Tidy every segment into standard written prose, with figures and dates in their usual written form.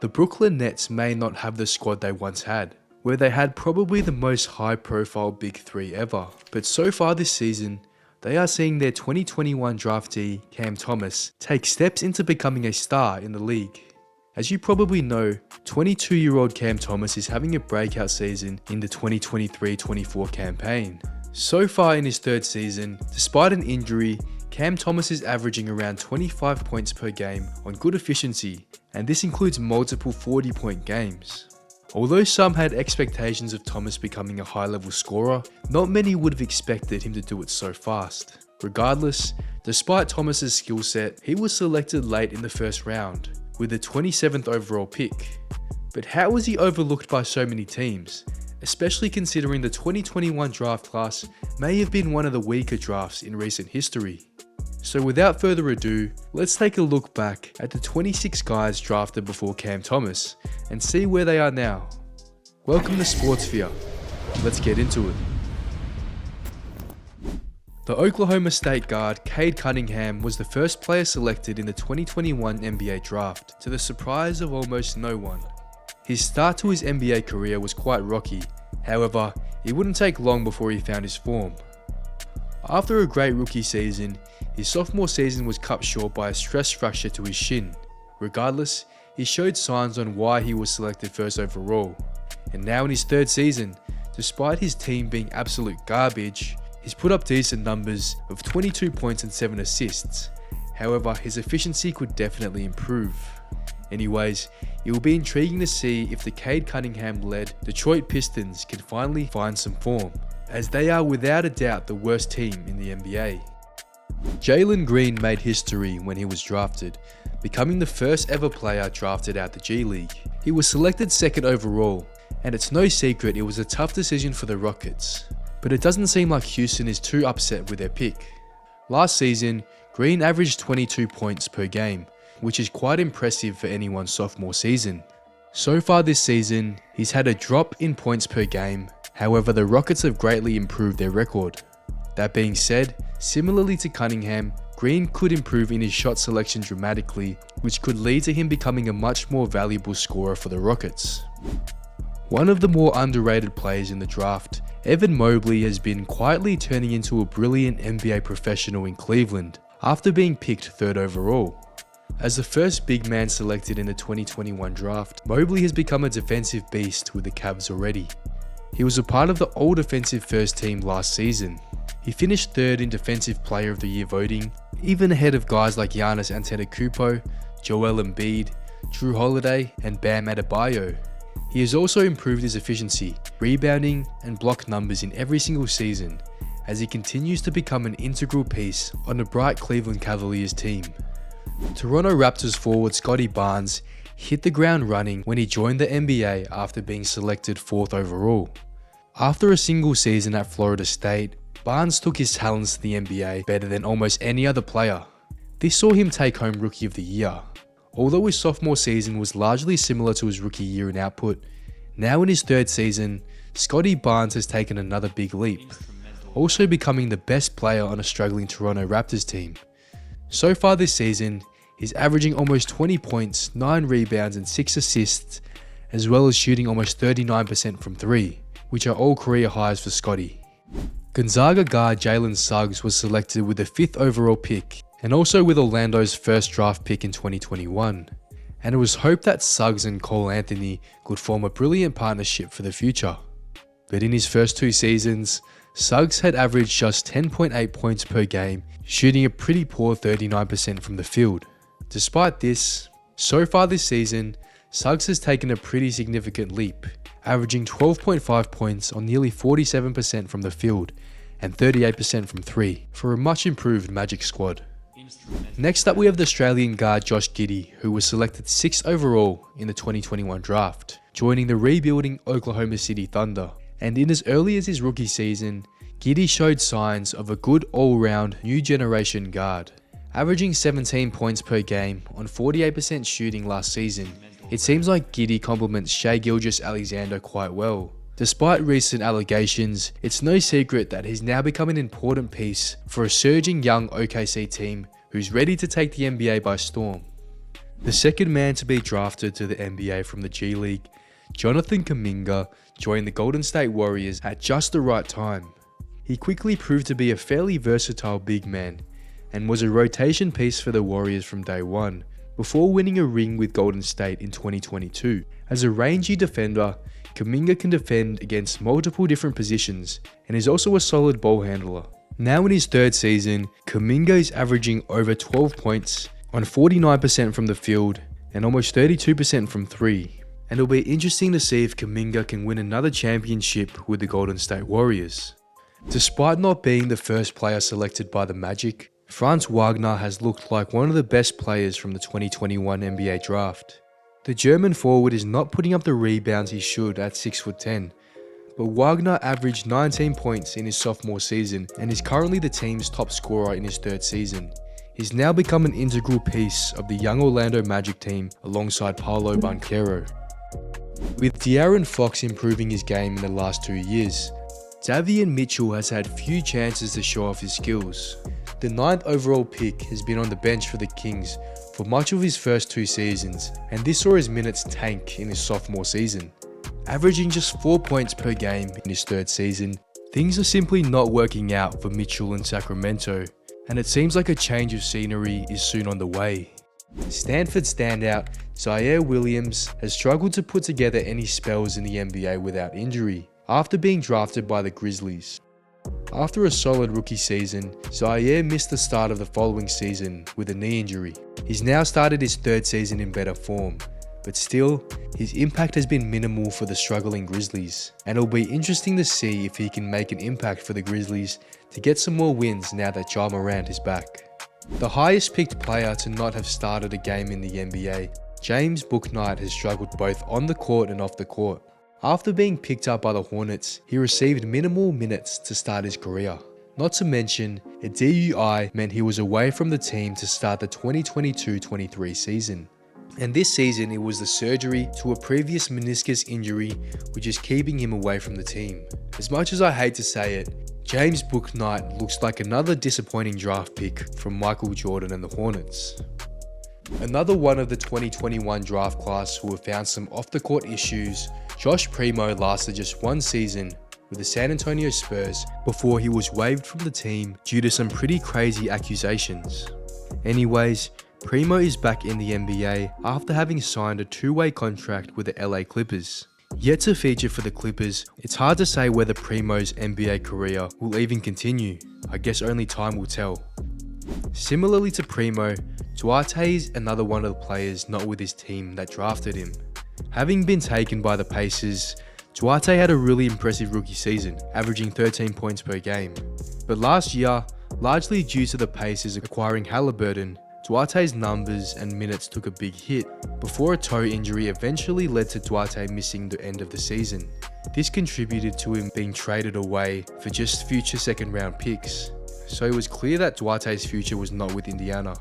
The Brooklyn Nets may not have the squad they once had, where they had probably the most high-profile Big Three ever, but so far this season, they are seeing their 2021 draftee, Cam Thomas, take steps into becoming a star in the league. As you probably know, 22-year-old Cam Thomas is having a breakout season in the 2023-24 campaign. So far in his third season, despite an injury, Cam Thomas is averaging around 25 points per game on good efficiency, and this includes multiple 40-point games. Although some had expectations of Thomas becoming a high-level scorer, not many would have expected him to do it so fast. Regardless, despite Thomas's skill set, he was selected late in the first round, with the 27th overall pick. But how was he overlooked by so many teams, especially considering the 2021 draft class may have been one of the weaker drafts in recent history? So without further ado, let's take a look back at the 26 guys drafted before Cam Thomas and see where they are now. Welcome to Sportsphere. Let's get into it. The Oklahoma State guard Cade Cunningham was the first player selected in the 2021 NBA draft, to the surprise of almost no one. His start to his NBA career was quite rocky, however, it wouldn't take long before he found his form. After a great rookie season, his sophomore season was cut short by a stress fracture to his shin. Regardless, he showed signs on why he was selected first overall. And now in his third season, despite his team being absolute garbage, he's put up decent numbers of 22 points and 7 assists. However, his efficiency could definitely improve. Anyways, it will be intriguing to see if the Cade Cunningham-led Detroit Pistons can finally find some form, as they are without a doubt the worst team in the NBA. Jalen Green made history when he was drafted, becoming the first ever player drafted out the G League. He was selected second overall, and it's no secret it was a tough decision for the Rockets. But it doesn't seem like Houston is too upset with their pick. Last season, Green averaged 22 points per game, which is quite impressive for anyone's sophomore season. So far this season, he's had a drop in points per game, however the Rockets have greatly improved their record. That being said, similarly to Cunningham, Green could improve in his shot selection dramatically, which could lead to him becoming a much more valuable scorer for the Rockets. One of the more underrated players in the draft, Evan Mobley, has been quietly turning into a brilliant NBA professional in Cleveland, after being picked third overall. As the first big man selected in the 2021 draft, Mobley has become a defensive beast with the Cavs already. He was a part of the All-Defensive First Team last season. He finished third in Defensive Player of the Year voting, even ahead of guys like Giannis Antetokounmpo, Joel Embiid, Jrue Holiday, and Bam Adebayo. He has also improved his efficiency, rebounding, and block numbers in every single season, as he continues to become an integral piece on the bright Cleveland Cavaliers team. Toronto Raptors forward Scottie Barnes hit the ground running when he joined the NBA after being selected 4th overall. After a single season at Florida State, Barnes took his talents to the NBA better than almost any other player. This saw him take home Rookie of the Year. Although his sophomore season was largely similar to his rookie year in output, now in his third season, Scottie Barnes has taken another big leap, also becoming the best player on a struggling Toronto Raptors team. So far this season, he's averaging almost 20 points, 9 rebounds and 6 assists, as well as shooting almost 39% from 3, which are all career highs for Scottie. Gonzaga guard Jalen Suggs was selected with the 5th overall pick, and also with Orlando's first draft pick in 2021, and it was hoped that Suggs and Cole Anthony could form a brilliant partnership for the future. But in his first 2 seasons, Suggs had averaged just 10.8 points per game, shooting a pretty poor 39% from the field. Despite this, so far this season, Suggs has taken a pretty significant leap, averaging 12.5 points on nearly 47% from the field and 38% from 3, for a much improved Magic squad. Next up we have the Australian guard Josh Giddey, who was selected 6th overall in the 2021 draft, joining the rebuilding Oklahoma City Thunder. And in as early as his rookie season, Giddey showed signs of a good all-round new generation guard. Averaging 17 points per game on 48% shooting last season, it seems like Giddey complements Shai Gilgeous-Alexander quite well. Despite recent allegations, it's no secret that he's now become an important piece for a surging young OKC team who's ready to take the NBA by storm. The second man to be drafted to the NBA from the G League, Jonathan Kuminga, joined the Golden State Warriors at just the right time. He quickly proved to be a fairly versatile big man and was a rotation piece for the Warriors from day one, before winning a ring with Golden State in 2022. As a rangy defender, Kuminga can defend against multiple different positions and is also a solid ball handler. Now in his third season, Kuminga is averaging over 12 points on 49% from the field and almost 32% from three. And it'll be interesting to see if Kuminga can win another championship with the Golden State Warriors. Despite not being the first player selected by the Magic, Franz Wagner has looked like one of the best players from the 2021 NBA draft. The German forward is not putting up the rebounds he should at 6'10", but Wagner averaged 19 points in his sophomore season and is currently the team's top scorer in his third season. He's now become an integral piece of the young Orlando Magic team alongside Paolo Banchero. With De'Aaron Fox improving his game in the last 2 years, Davion Mitchell has had few chances to show off his skills. The 9th overall pick has been on the bench for the Kings for much of his first 2 seasons, and this saw his minutes tank in his sophomore season. Averaging just 4 points per game in his third season, things are simply not working out for Mitchell in Sacramento, and it seems like a change of scenery is soon on the way. Stanford standout Zaire Williams has struggled to put together any spells in the NBA without injury, after being drafted by the Grizzlies. After a solid rookie season, Zaire missed the start of the following season with a knee injury. He's now started his third season in better form, but still, his impact has been minimal for the struggling Grizzlies, and it'll be interesting to see if he can make an impact for the Grizzlies to get some more wins now that Ja Morant is back. The highest picked player to not have started a game in the NBA, James Bouknight, has struggled both on the court and off the court. After being picked up by the Hornets, he received minimal minutes to start his career. Not to mention, a DUI meant he was away from the team to start the 2022-23 season. And this season, it was the surgery to a previous meniscus injury which is keeping him away from the team. As much as I hate to say it, James Bouknight looks like another disappointing draft pick from Michael Jordan and the Hornets. Another one of the 2021 draft class who have found some off-the-court issues, Josh Primo lasted just 1 season with the San Antonio Spurs before he was waived from the team due to some pretty crazy accusations. Anyways, Primo is back in the NBA after having signed a 2-way contract with the LA Clippers. Yet to feature for the Clippers, it's hard to say whether Primo's NBA career will even continue. I guess only time will tell. Similarly to Primo, Duarte is another one of the players not with his team that drafted him. Having been taken by the Pacers, Duarte had a really impressive rookie season, averaging 13 points per game. But last year, largely due to the Pacers acquiring Halliburton, Duarte's numbers and minutes took a big hit, before a toe injury eventually led to Duarte missing the end of the season. This contributed to him being traded away for just future second round picks, so it was clear that Duarte's future was not with Indiana.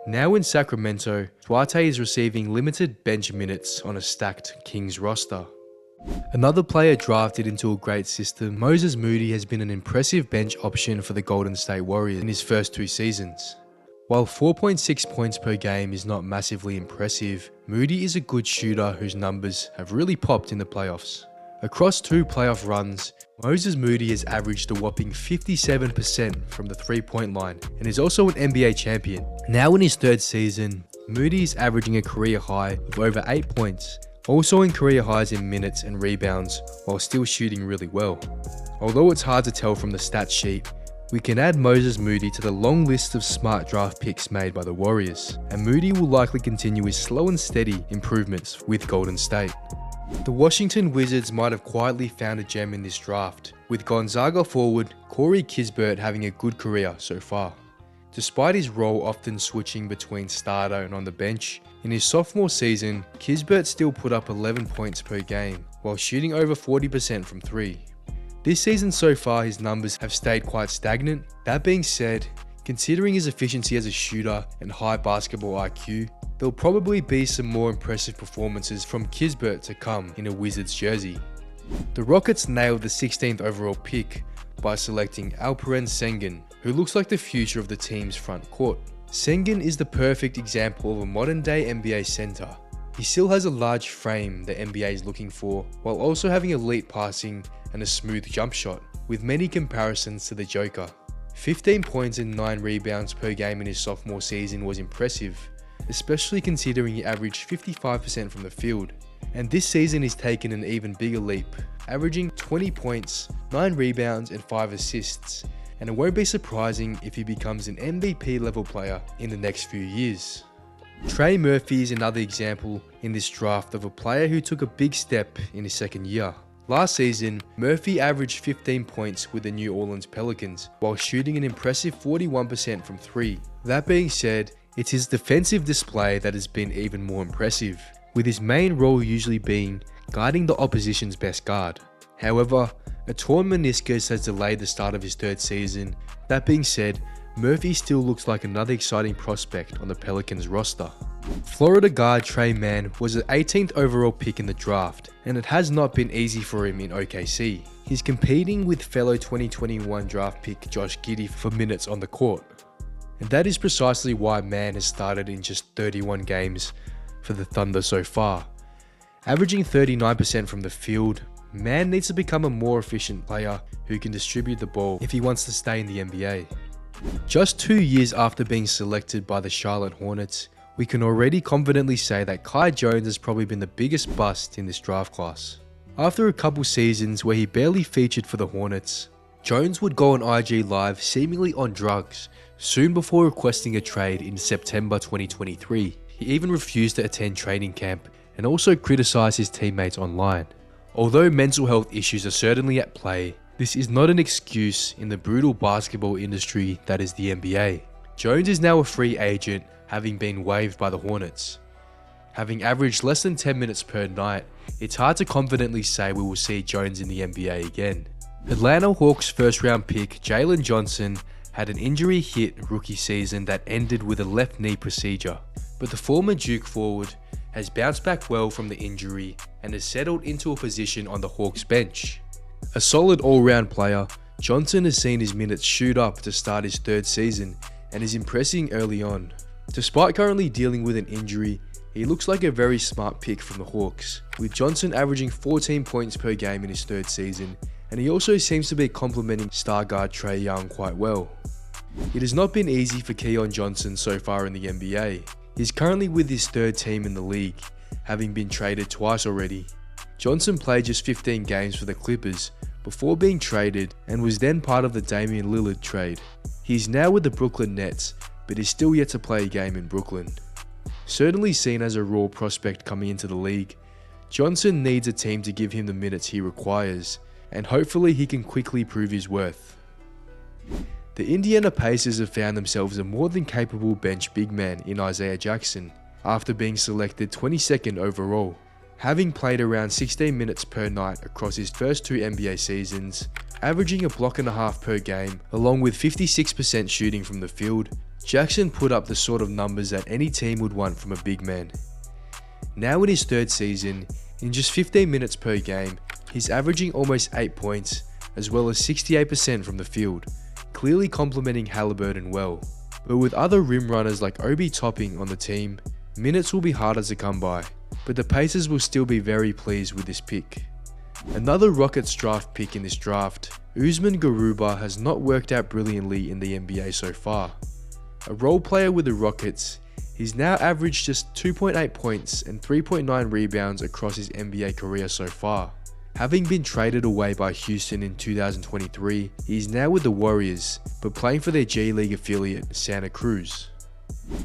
Now in Sacramento, Duarte is receiving limited bench minutes on a stacked Kings roster. Another player drafted into a great system, Moses Moody has been an impressive bench option for the Golden State Warriors in his first 2 seasons. While 4.6 points per game is not massively impressive, Moody is a good shooter whose numbers have really popped in the playoffs. Across 2 playoff runs, Moses Moody has averaged a whopping 57% from the 3-point line and is also an NBA champion. Now in his 3rd season, Moody is averaging a career high of over 8 points, also in career highs in minutes and rebounds while still shooting really well. Although it's hard to tell from the stat sheet, we can add Moses Moody to the long list of smart draft picks made by the Warriors, and Moody will likely continue his slow and steady improvements with Golden State. The Washington Wizards might have quietly found a gem in this draft, with Gonzaga forward Corey Kispert having a good career so far. Despite his role often switching between starter and on the bench, in his sophomore season, Kispert still put up 11 points per game, while shooting over 40% from 3. This season so far, his numbers have stayed quite stagnant. That being said, considering his efficiency as a shooter and high basketball IQ, there'll probably be some more impressive performances from Kispert to come in a Wizards jersey. The Rockets nailed the 16th overall pick by selecting Alperen Sengun, who looks like the future of the team's front court. Sengun is the perfect example of a modern day NBA center. He still has a large frame the NBA is looking for, while also having elite passing and a smooth jump shot, with many comparisons to the Joker. 15 points and 9 rebounds per game in his sophomore season was impressive, especially considering he averaged 55% from the field. And this season he's taken an even bigger leap, averaging 20 points, 9 rebounds and 5 assists, and it won't be surprising if he becomes an MVP level player in the next few years. Trey Murphy is another example in this draft of a player who took a big step in his second year. Last season, Murphy averaged 15 points with the New Orleans Pelicans, while shooting an impressive 41% from 3. That being said, it's his defensive display that has been even more impressive, with his main role usually being guarding the opposition's best guard. However, a torn meniscus has delayed the start of his third season. That being said, Murphy still looks like another exciting prospect on the Pelicans roster. Florida guard Trey Mann was the 18th overall pick in the draft, and it has not been easy for him in OKC. He's competing with fellow 2021 draft pick Josh Giddey for minutes on the court. And that is precisely why Mann has started in just 31 games for the Thunder so far. Averaging 39% from the field, Mann needs to become a more efficient player who can distribute the ball if he wants to stay in the NBA. Just 2 years after being selected by the Charlotte Hornets, we can already confidently say that Kai Jones has probably been the biggest bust in this draft class. After a couple seasons where he barely featured for the Hornets, Jones would go on IG Live seemingly on drugs, soon before requesting a trade in September 2023. He even refused to attend training camp and also criticized his teammates online. Although mental health issues are certainly at play, this is not an excuse in the brutal basketball industry that is the NBA. Jones is now a free agent, having been waived by the Hornets. Having averaged less than 10 minutes per night, it's hard to confidently say we will see Jones in the NBA again. Atlanta Hawks first round pick Jalen Johnson had an injury-hit rookie season that ended with a left knee procedure, but the former Duke forward has bounced back well from the injury and has settled into a position on the Hawks bench. A solid all-round player, Johnson has seen his minutes shoot up to start his third season and is impressing early on. Despite currently dealing with an injury, he looks like a very smart pick from the Hawks, with Johnson averaging 14 points per game in his third season, and he also seems to be complementing star guard Trae Young quite well. It has not been easy for Keon Johnson so far in the NBA. He's currently with his third team in the league, having been traded twice already. Johnson played just 15 games for the Clippers before being traded and was then part of the Damian Lillard trade. He's now with the Brooklyn Nets, but is still yet to play a game in Brooklyn. Certainly seen as a raw prospect coming into the league, Johnson needs a team to give him the minutes he requires, and hopefully he can quickly prove his worth. The Indiana Pacers have found themselves a more than capable bench big man in Isaiah Jackson, after being selected 22nd overall. Having played around 16 minutes per night across his first 2 NBA seasons, averaging a block and a half per game, along with 56% shooting from the field, Jackson put up the sort of numbers that any team would want from a big man. Now in his third season, in just 15 minutes per game, he's averaging almost 8 points, as well as 68% from the field, clearly complementing Halliburton well. But with other rim runners like Obi Toppin on the team, minutes will be harder to come by, but the Pacers will still be very pleased with this pick. Another Rockets draft pick in this draft, Usman Garuba, has not worked out brilliantly in the NBA so far. A role player with the Rockets, he's now averaged just 2.8 points and 3.9 rebounds across his NBA career so far. Having been traded away by Houston in 2023, he's now with the Warriors, but playing for their G League affiliate, Santa Cruz.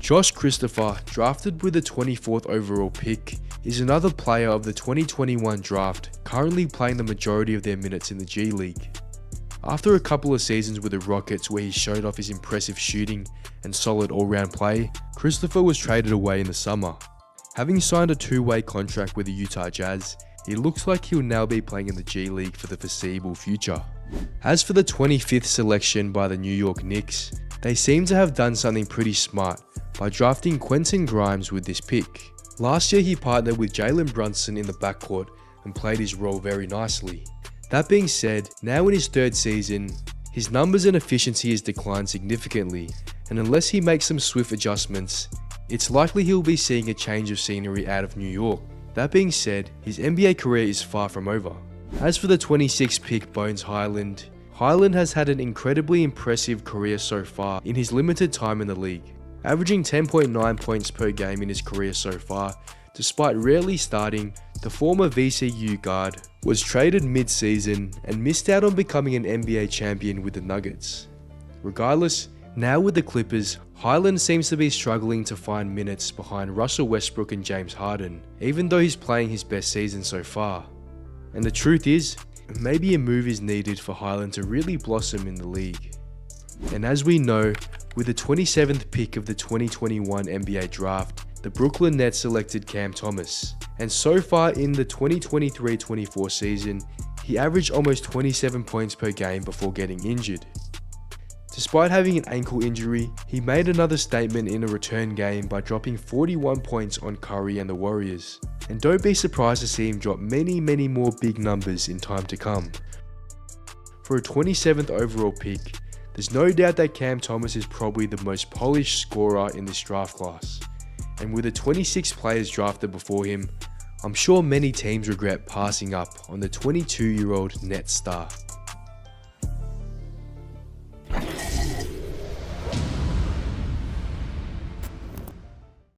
Josh Christopher, drafted with the 24th overall pick, is another player of the 2021 draft, currently playing the majority of their minutes in the G League. After a couple of seasons with the Rockets where he showed off his impressive shooting and solid all-round play, Christopher was traded away in the summer. Having signed a 2-way contract with the Utah Jazz, it looks like he'll now be playing in the G League for the foreseeable future. As for the 25th selection by the New York Knicks, they seem to have done something pretty smart by drafting Quentin Grimes with this pick. Last year he partnered with Jalen Brunson in the backcourt and played his role very nicely. That being said, now in his third season, his numbers and efficiency has declined significantly, and unless he makes some swift adjustments, it's likely he'll be seeing a change of scenery out of New York. That being said, his NBA career is far from over. As for the 26th pick Bones Hyland, Hyland has had an incredibly impressive career so far in his limited time in the league, averaging 10.9 points per game in his career so far. Despite rarely starting, the former VCU guard was traded mid-season and missed out on becoming an NBA champion with the Nuggets. Regardless, now with the Clippers, Hyland seems to be struggling to find minutes behind Russell Westbrook and James Harden, even though he's playing his best season so far. And the truth is, maybe a move is needed for Hyland to really blossom in the league. And as we know, with the 27th pick of the 2021 NBA draft, the Brooklyn Nets selected Cam Thomas, and so far in the 2023-24 season, he averaged almost 27 points per game before getting injured. Despite having an ankle injury, he made another statement in a return game by dropping 41 points on Curry and the Warriors, and don't be surprised to see him drop many more big numbers in time to come. For a 27th overall pick, there's no doubt that Cam Thomas is probably the most polished scorer in this draft class. And with the 26 players drafted before him, I'm sure many teams regret passing up on the 22-year-old Nets star.